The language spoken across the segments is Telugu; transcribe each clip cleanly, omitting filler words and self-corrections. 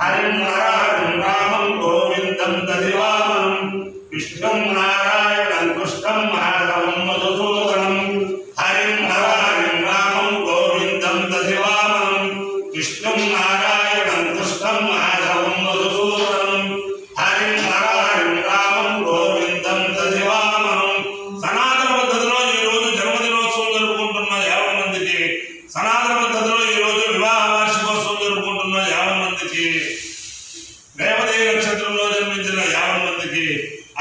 हरिं नारायणं रामं गोविन्दं दधिवामनं विष्णुं नारायणं कृष्णं माधवं मधुसूदनं हरिं नारायणं रामं गोविन्दं दधिवामनं विष्णुं नारायणं कृष्णं माधवं मधुसूदनं हरिं नारायणं रामं गोविन्दं दधिवामनं సనాతన పద్ధతిలో ఈ రోజు జన్మదినోత్సవం జరుపుకుంటున్న 50 మందికి సనాతన పద్ధతిలో ఈ రోజు వివాహ వార్షికోత్సవం జరుపుకుంటున్న 50 మందికి రేవతి నక్షత్రంలో జన్మించిన 50 మందికి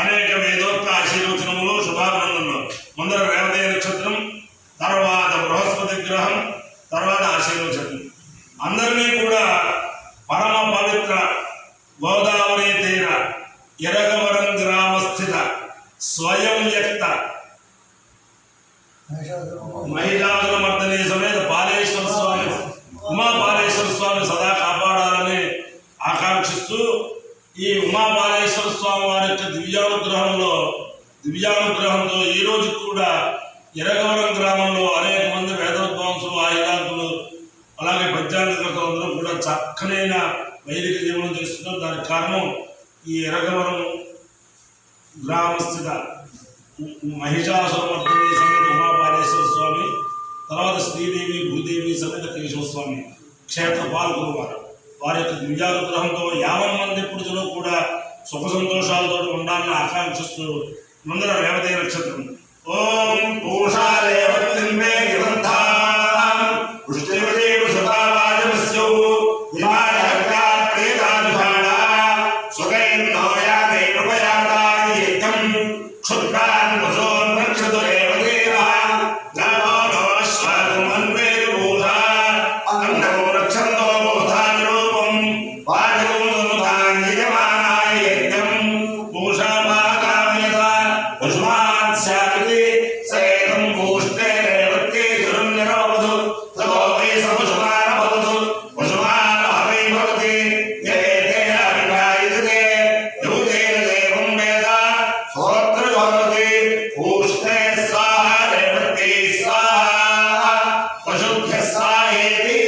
అనేక వేదోక్త ఆశీర్వచనములు శుభాభినందనలు. ముందర రేవతి నక్షత్రం, తర్వాత బృహస్పతి గ్రహం, తర్వాత ఆశీర్వచనం. అందరినీ కూడా పరమ పవిత్ర గోదావరి తీర ఎరగవరం గ్రామస్థిత స్వయం వ్యక్త మహిళాదుల మర్దనీ సమేత పాలేశ్వర స్వామి ఉమాపాలేశ్వర స్వామి సదా కాపాడాలని ఆకాంక్షిస్తూ ఈ ఉమాపాలేశ్వర స్వామి వారి యొక్క దివ్యానుగ్రహంతో ఈ రోజు కూడా ఎరగవరం గ్రామంలో అనేక మంది వేదోద్వాంసులు ఆయుధాతులు అలాగే పద్యానుకర్తలు అందరూ కూడా చక్కనైన వైదిక జీవనం చేస్తున్నారు. దానికి కారణం ఈ ఎరగవరం గ్రామస్థిత మహిషాసురమర్దిని సమేత ఉమాపాలేశ్వర స్వామి, తర్వాత శ్రీదేవి భూదేవి సమేత కేశవ స్వామి క్షేత్ర పాల్గొని వారి యొక్క దివ్యానుగ్రహంతో 50 మంది పురుషులు కూడా సుఖ సంతోషాలతో ఉండాలని ఆకాంక్షిస్తూ ముందర రేవతి నక్షత్రం. ఓం పూషారేవతింబే గిరంధాం పుష్టివతి వృషభావాజమస్యౌ విమానహక్కా ప్రేతానుషాణా సుగైర్నో యాతే కృపయాదాని యజ్ఞం క్షుద్రాన్ వసోన్ రక్షతు రేవతీరః నమో నమః భూధా అన్నమో రక్షంతో భూధాని రూపం వాజగోముధాన్ యజమానాయ యజ్ఞం పూషామాగామయత పశుమాన్ శాంతి సేతం పూష్టే రేవత్యే హిరణ్యరవధు తతో వై సపశుమాన భవతు పశుమాన హవై భవతి ఏతే అభిప్రాయతే యూతేన దేవం వేద స్తోత్ర భవతి పూష్టే స్వాహ రేవత్యే స్వాహ పశుభ్య స్వాహేతి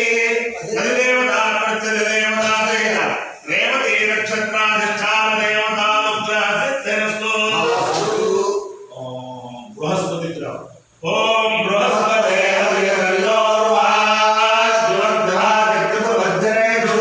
అధిదేవతా ప్రత్యధిదేవతాదేన రేవతి నక్షత్రాధిష్టాన దేవతానుగ్రహ సిద్ధిరస్తు. ఓం బృహస్పతి గ్రహం. ఓం బృహస్పతే హరియోర్వాజ్వగ్రహాగ్రతవజ్రేషు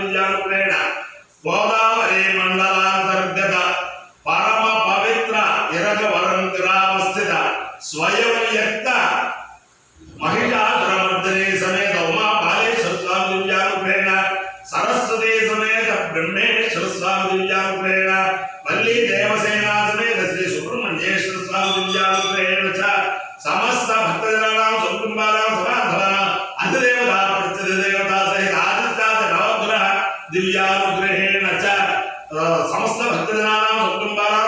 దివ్యానుగ్రహేణ గోదావరి మండలాంతర్గత పరమ పవిత్ర ఇరగవరం గ్రామస్థిత స్వయం వ్యక్త महिषासुरमर्दिनी समेत उमा बालेश्वर स्वामी दिव्यानुग्रहेण सरस्वती समेत ब्रह्मेश्वर स्वामी दिव्यानुग्रहेण वल्ली देवसेना समेत श्री सुब्रह्मण्येश्वर स्वामी दिव्यानुग्रहेण च समस्त भक्तजनानां सुकुटुम्बानां समाधवानां अधिदेवता प्रत्यधिदेवता सहित आदित्यादि नवग्रह दिव्यानुग्रहेण च समस्त भक्तजनानां सुकुटुम्बानां